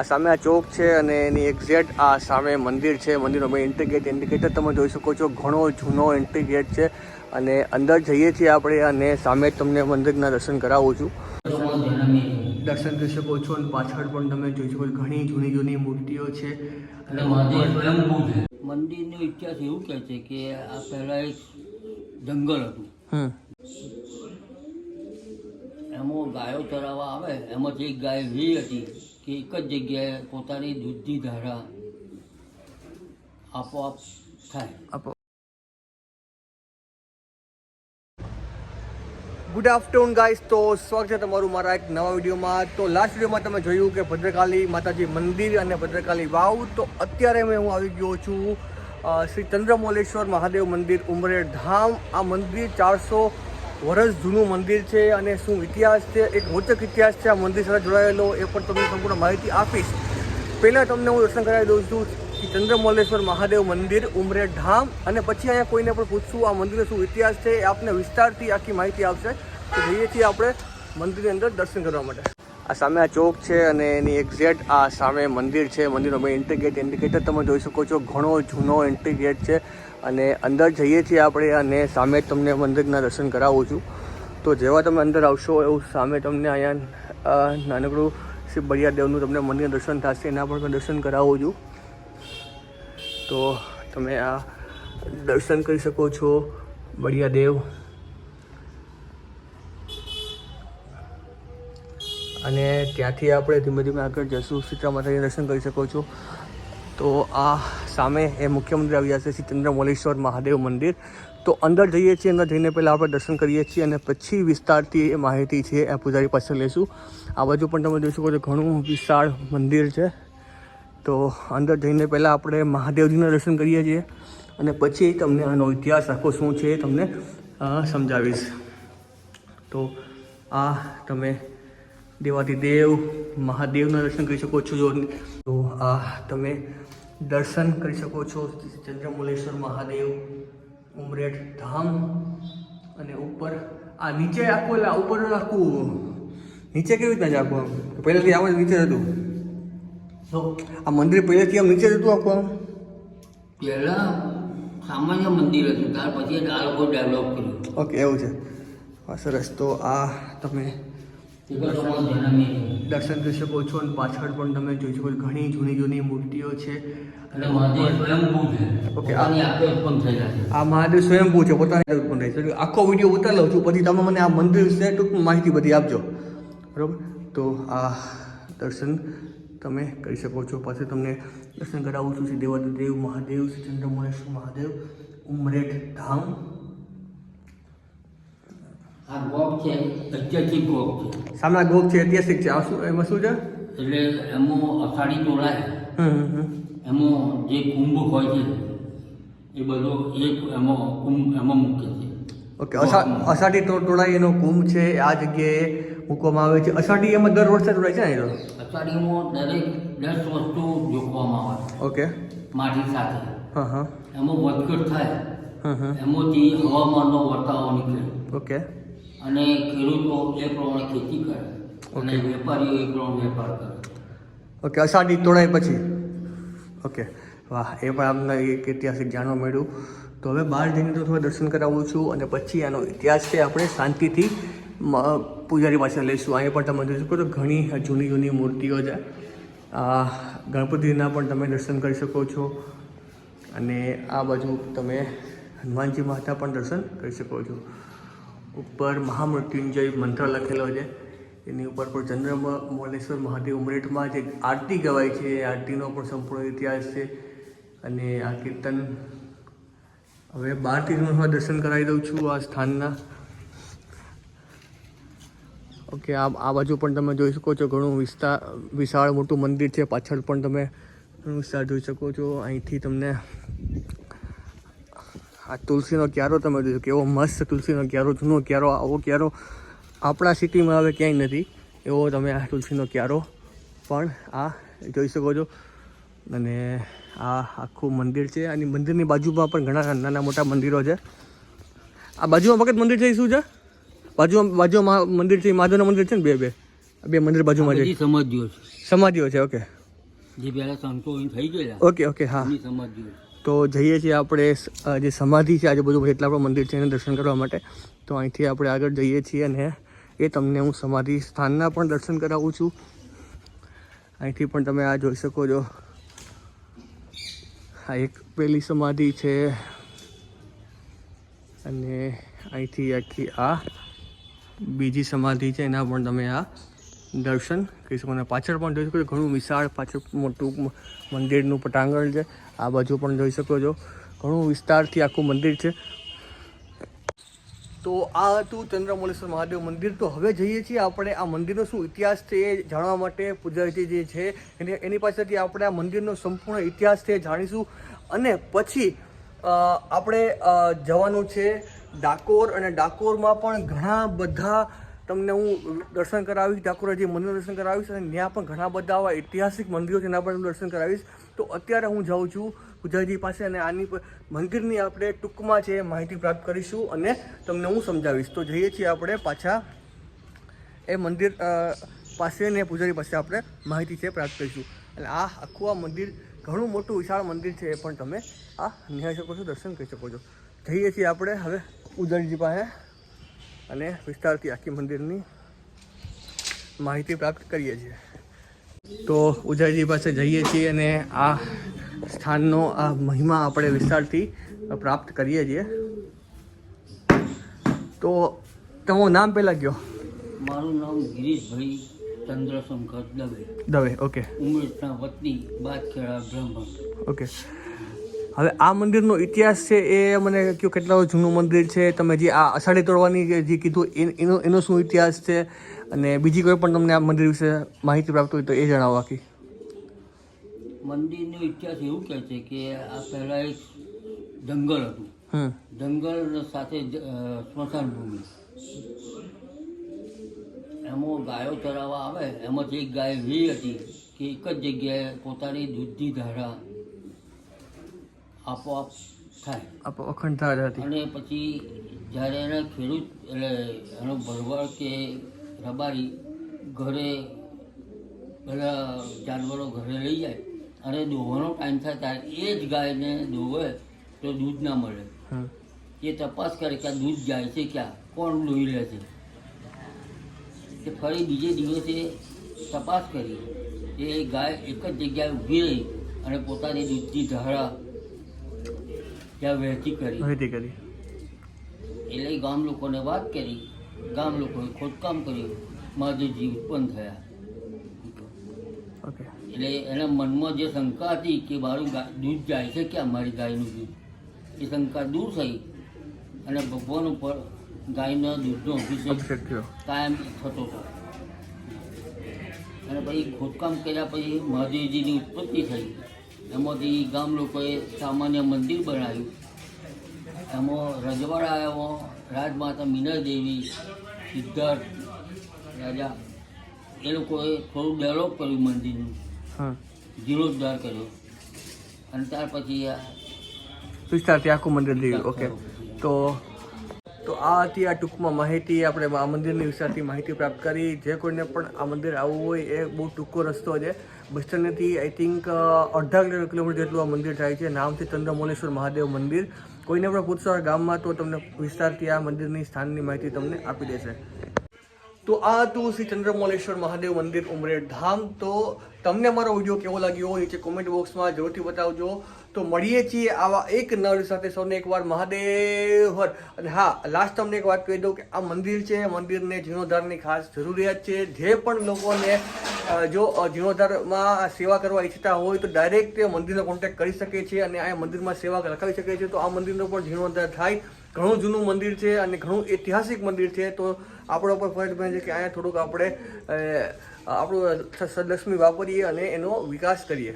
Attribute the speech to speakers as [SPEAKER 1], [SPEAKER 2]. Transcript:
[SPEAKER 1] આ સામે આ ચોક છે અને એની એક્ઝેક્ટ આ સામે મંદિર છે. મંદિરનો મેં એન્ટ્રી ગેટ ઇન્ડિકેટર તમે જોઈ શકો છો. ઘણો જૂનો એન્ટ્રી ગેટ છે અને અંદર જઈએ છીએ આપણે અને સામે તમને મંદિરના દર્શન કરાવું છું. દર્શન કરી શકો છો અને પાછળ પણ તમે જોઈ શકો છો ઘણી જૂની જૂની મૂર્તિઓ છે. અને
[SPEAKER 2] મંદિરનો ઇતિહાસ એવું કહે છે કે આ પહેલાં એક જંગલ હતું. એમાં ગાયો ચરાવવા આવે, એમાંથી એક ગાય એવી હતી કે એક જ જગ્યાએ પોતાની દૂધની ધારા આપોઆપ થાય.
[SPEAKER 1] Good afternoon guys. તો સ્વાગત છે તમારું મારા એક નવા વિડીયોમાં. તો લાસ્ટ વિડીયોમાં તમે જોયું કે ભદ્રકાળી માતાજી મંદિર અને ભદ્રકાળી વાવ. તો અત્યારે હું આવી ગયો છું શ્રી ચંદ્રમૌલેશ્વર મહાદેવ મંદિર ઉમરેઠ ધામ. આ મંદિર 400 વર્ષ જૂનું મંદિર છે અને શું ઇતિહાસ છે, એક રોચક ઇતિહાસ છે આ મંદિર સાથે જોડાયેલો, એ પણ તમને સંપૂર્ણ માહિતી આપીશ. પહેલાં તમને હું દર્શન કરાવી દઉં છું ચંદ્રમૌલેશ્વર મહાદેવ મંદિર ઉમરેઠ ધામ, અને પછી અહીંયા કોઈને પણ પૂછશું આ મંદિરનો શું ઇતિહાસ છે, એ આપને વિસ્તારથી આખી માહિતી આપશે. તો જઈએ છીએ આપણે મંદિરની અંદર દર્શન કરવા માટે. આ સામે આ ચોક છે અને એની એક્ઝેક્ટ આ સામે મંદિર છે. મંદિરનો મેં એન્ટ્રી ગેટ ઇન્ડિકેટર તમે જોઈ શકો છો. ઘણો જૂનો એન્ટ્રી ગેટ છે અને અંદર જઈએ છીએ આપણે અને સામે તમને મંદિરના દર્શન કરાવું છું. તો જેવા તમે અંદર આવશો એવું સામે તમને અહીંયા નાનકડું શ્રી બળિયાદેવનું તમને મંદિરના દર્શન થશે. એના પણ તમે દર્શન કરાવું છું. તો તમે આ દર્શન કરી શકો છો બળિયાદેવ. અને ત્યાંથી આપણે ધીમે ધીમે આગળ જશું. સીતા માતાજીના દર્શન કરી શકો છો. તો આ સામે એ મુખ્ય મંદિર આવી જશે શ્રી ચંદ્રમૌલેશ્વર મહાદેવ મંદિર. તો અંદર જઈએ છીએ. અંદર જઈને પહેલાં આપણે દર્શન કરીએ છીએ અને પછી વિસ્તારથી એ માહિતી છે એ પૂજારી પાસે લઈશું. આ બાજુ પણ તમે જોઈ શકો છો ઘણું વિશાળ મંદિર છે. તો અંદર જઈને પહેલાં આપણે મહાદેવજીના દર્શન કરીએ છીએ અને પછી તમને આનો ઇતિહાસ આખો શું છે એ તમને સમજાવીશ. તો આ તમે દેવાધિદેવ મહાદેવના દર્શન કરી શકો છો. તો આ તમે દર્શન કરી શકો છો ચંદ્રમૌલેશ્વર મહાદેવ ઉમરેઠ ધામ. અને ઉપર આ નીચે આખું ઉપર આખું નીચે કેવી રીતના છે આખું? પહેલાંથી આમ નીચે હતું. તો આ મંદિર પહેલેથી આમ નીચે હતું આખું? આમ
[SPEAKER 2] પહેલાં સામાન્ય મંદિર હતું, ત્યાર પછી આ લોકો ડેવલપ કર્યું.
[SPEAKER 1] ઓકે, એવું છે. હા, સરસ. તો આ તમે દર્શન કરી શકો છો અને પાછળ પણ તમે જોઈ શકો છો ઘણી જૂની જૂની મૂર્તિઓ છે.
[SPEAKER 2] અને મહાદેવ સ્વયંભૂ છે.
[SPEAKER 1] ઓકે,
[SPEAKER 2] ઉત્પન્ન થયેલા છે.
[SPEAKER 1] આ મહાદેવ સ્વયંભૂ છે, પોતાની ઉત્પન્ન થાય છે. આખો વિડીયો ઉતાર લઉં છું, પછી તમે મને આ મંદિર વિશે ટૂંક માહિતી બધી આપજો, બરાબર? તો આ દર્શન તમે કરી શકો છો. પાછળ તમને દર્શન કરાવું છું શ્રી દેવાધિદેવ મહાદેવ શ્રી ચંદ્રમૌલેશ્વર મહાદેવ ઉમરેઠ ધામ.
[SPEAKER 2] આ ગોપ છે, ઐતિહાસિક ગોપ છે.
[SPEAKER 1] સામે ગોપ છે, ઐતિહાસિક છે. આ શું, એમાં શું છે?
[SPEAKER 2] એટલે એમાં અષાઢી તોલાય, એમાં જે કુંભ હોય છે એ બધો એક એમાં મૂકે છે.
[SPEAKER 1] ઓકે, અષાઢી તોળાઈ એનો કુંભ છે, આ જગ્યાએ મૂકવામાં આવે છે. અષાઢી એમાં દર વર્ષે તોળાય છે ને? એ તો
[SPEAKER 2] અષાઢીમાં દરેક 10 વસ્તુ જોખવામાં આવે.
[SPEAKER 1] ઓકે,
[SPEAKER 2] માટી સાથે.
[SPEAKER 1] હા.
[SPEAKER 2] એમાં વધઘટ થાય, એમાંથી હવામાનનો વર્તાવો નીકળે.
[SPEAKER 1] ઓકે.
[SPEAKER 2] અને ખેડૂતો એ પ્રમાણે ખેતી કરે અને વેપારીઓ એ પ્રમાણે વેપાર કરે.
[SPEAKER 1] ઓકે, અષાઢી તોળાઈ પછી. ઓકે, વાહ, એ પણ આપણને એક ઐતિહાસિક જાણવા મળ્યું. તો હવે બહાર જઈને તો થોડા દર્શન કરાવું છું અને પછી આનો ઇતિહાસ છે આપણે શાંતિથી પૂજારી પાસે લઈશું. અહીં પણ તમે જોઈ શકો છો ઘણી જૂની જૂની મૂર્તિઓ છે. ગણપતિના પણ તમે દર્શન કરી શકો છો અને આ બાજુ તમે હનુમાનજી માતા પણ દર્શન કરી શકો છો. ઉપર મહામૃત્યુંજય મંત્ર લખેલો છે, એની ઉપર પણ ચંદ્રમૌલેશ્વર મહાદેવ ઉમરેઠમાં જે આરતી ગવાય છે એ આરતીનો પણ સંપૂર્ણ ઇતિહાસ છે. અને આ કીર્તન હવે બહારથી હું દર્શન કરાવી દઉં છું આ સ્થાનના. ઓકે, આ બાજુ પણ તમે જોઈ શકો છો ઘણું વિશાળ મોટું મંદિર છે. પાછળ પણ તમે ઘણું વિસ્તાર જોઈ શકો છો. અહીંથી તમને આ તુલસીનો ક્યારો તમે જોઈ શકો, કેવો મસ્ત તુલસીનો ક્યારો, જૂનો ક્યારો. આવો ક્યારો આપણા સિટીમાં હવે ક્યાંય નથી એવો તમે આ તુલસીનો ક્યારો પણ આ જોઈ શકો છો. અને આ આખું મંદિર છે અને મંદિરની બાજુમાં પણ ઘણા નાના મોટા મંદિરો છે. આ બાજુમાં વખત મંદિર છે એ શું છે? બાજુમાં મંદિર છે, મહાદેવનું મંદિર છે ને? બે મંદિર બાજુમાં છે.
[SPEAKER 2] સમાધિઓ છે.
[SPEAKER 1] સમાધિઓ છે. ઓકે,
[SPEAKER 2] જે પહેલા સંતો થઈ ગયેલા
[SPEAKER 1] ઓકે ઓકે હા.
[SPEAKER 2] એની સમાધિ.
[SPEAKER 1] તો જઈએ છીએ આપણે જે સમાધિ છે આજુબાજુ જેટલા પણ મંદિર છે એને દર્શન કરવા માટે. તો અહીંથી આપણે આગળ જઈએ છીએ અને એ તમને હું સમાધિ સ્થાનના પણ દર્શન કરાવું છું. અહીંથી પણ તમે આ જોઈ શકો છો. આ એક પેલી સમાધિ છે અને અહીંથી આખી આ બીજી સમાધિ છે એના પણ તમે આ દર્શન કરી શકો. અને પાછળ પણ જોઈ શકો છો ઘણું વિશાળ પાછળ મોટું મંદિરનું પટાંગણ છે. આ બાજુ પણ જોઈ શકો છો ઘણું વિસ્તારથી આખું મંદિર છે. તો આ હતું ચંદ્રમૌલેશ્વર મહાદેવ મંદિર. તો હવે જઈએ છીએ આપણે આ મંદિરનો શું ઇતિહાસ છે એ જાણવા માટે. પૂજારી જે છે એની પાસેથી આપણે આ મંદિરનો સંપૂર્ણ ઇતિહાસ છે જાણીશું. અને પછી આપણે જવાનું છે ડાકોર. અને ડાકોરમાં પણ ઘણા બધા તમને હું દર્શન કરાવીશ. ડાકોર જે મંદિરનું દર્શન કરાવીશ અને ત્યાં પણ ઘણા બધા આવા ઐતિહાસિક મંદિરો છે એના પણ દર્શન કરાવીશ. તો અત્યારે હું જાઉં છું પૂજારીજી પાસે અને આની મંદિરની આપણે ટૂંકમાં છે માહિતી પ્રાપ્ત કરીશું અને તમને હું સમજાવીશ. તો જઈએ છીએ આપણે પાછા એ મંદિર પાસે ને પૂજારી પાસે આપણે માહિતી છે પ્રાપ્ત કરીશું. અને આ આખું આ મંદિર ઘણું મોટું વિશાળ મંદિર છે એ પણ તમે આ નિહાળી શકો છો, દર્શન કરી શકો છો. જઈએ છીએ આપણે હવે પૂજારીજી પાસે અને વિસ્તારથી આખી મંદિરની માહિતી પ્રાપ્ત કરીએ છીએ. તો પૂજારીજી પાસે જઈએ છીએ અને આ સ્થાનનો આ મહિમા આપણે વિસ્તારથી પ્રાપ્ત કરીએ છીએ. તો તમારું નામ પહેલાં કહો.
[SPEAKER 2] મારું નામ ગિરીશભાઈ ચંદ્રશંકર દવે.
[SPEAKER 1] દવે ઓકે.
[SPEAKER 2] ઉમરેઠના વતની બાદખેડા બ્રાહ્મણ.
[SPEAKER 1] ઓકે. હવે આ મંદિરનો ઇતિહાસ છે એ મને કહો કેટલા જૂનું મંદિર છે. તમે જે આ અષાઢી તોડવાની જે કીધું એનો શું ઇતિહાસ છે અને બીજી કોઈ પણ તમને આ મંદિર વિશે માહિતી પ્રાપ્ત હોય તો એ જણાવો. આખી
[SPEAKER 2] મંદિરનો ઇતિહાસ એવું કહે છે કે આ પહેલાં એક જંગલ હતું. જંગલ સાથે સ્મશાન ભૂમિ. એમાં ગાયો ચરાવવા આવે એમાંથી એક ગાય એવી હતી કે એક જ જગ્યાએ પોતાની દૂધની ધારા આપોઆપ થાય,
[SPEAKER 1] અખંડ ધારા હતી.
[SPEAKER 2] અને પછી જ્યારે એને ખેડૂત એટલે એનો ભરવાડ કે રબારી ઘરે બધા જાનવરો ઘરે લઈ જાય અને દોવાનો ટાઈમ થાય ત્યારે એ જ ગાયને દોવે તો દૂધ ના મળે. એ તપાસ કરે કે આ દૂધ જાય છે ક્યાં, કોણ દોઈ લે છે. તે ફરી બીજે દિવસે તપાસ કરી એ ગાય એક જ જગ્યાએ ઊભી રહી અને પોતાની દૂધની ધારા ત્યાં વહેતી કરી. એટલે ગામ લોકોને વાત કરી. ગામ લોકોએ ખોદકામ કર્યું, મહાદેવજી ઉત્પન્ન થયા. એટલે એના મનમાં જે શંકા હતી કે મારું દૂધ જાય છે ક્યાં, મારી ગાયનું દૂધ, એ શંકા દૂર થઈ અને ભગવાન ઉપર ગાયના દૂધનો અભિષેક કાયમ થતો હતો. અને પછી ખોદકામ કર્યા પછી મહાદેવજીની ઉત્પત્તિ થઈ. એમાંથી ગામ લોકોએ સામાન્ય મંદિર બનાવ્યું. એમાં રજવાડાઓમાં રાજમાતા મીના દેવી, સિદ્ધાર્થ રાજા એ લોકોએ થોડું ડેવલપ કર્યું મંદિરનું, જીર્ણોદ્ધાર કર્યો અને ત્યાર પછી
[SPEAKER 1] વિસ્તારથી આખું મંદિર થયું. ઓકે. તો આ હતી આ ટૂંકમાં માહિતી. આપણે આ મંદિરની વિસ્તારથી માહિતી પ્રાપ્ત કરી. જે કોઈને પણ આ મંદિર આવવું હોય એ બહુ ટૂંકો રસ્તો છે. બસ સ્ટેન્ડથી આઈ થિંક અડધા કિલોમીટર જેટલું આ મંદિર થાય છે. નામ છે ચંદ્રમૌલેશ્વર મહાદેવ મંદિર. કોઈને પણ પૂછશો ગામમાં તો તમને વિસ્તારથી આ મંદિરની સ્થાનની માહિતી તમને આપી દેશે. તો આ હતું શ્રી ચંદ્રમૌલેશ્વર મહાદેવ મંદિર ઉમરેઠ ધામ. તો તમને મારો વિડીયો કેવો લાગ્યો નીચે કોમેન્ટ બોક્સમાં જરૂરથી બતાવજો. તો મળીએ છીએ આવા એક નળ સાથે. સૌને એકવાર મહાદેવ હર. અને હા, લાસ્ટ તમને એક વાત કહી દઉં કે આ મંદિર છે, મંદિરને જીર્ણોદ્ધારની ખાસ જરૂરિયાત છે. જે પણ લોકોને જો જીર્ણોદ્ધારમાં સેવા કરવા ઈચ્છતા હોય તો ડાયરેક્ટ મંદિરનો કોન્ટેક્ટ કરી શકે છે અને આ મંદિરમાં સેવા લખાવી શકે છે. તો આ મંદિરનો પણ જીર્ણોદ્ધાર થાય. ઘણું જૂનું મંદિર છે અને ઘણું ઐતિહાસિક મંદિર છે. તો આપણો પર ફરજ બને છે કે અહીંયા થોડુંક આપણે આપણું સદલક્ષ્મી વાપરીએ અને એનો વિકાસ કરીએ.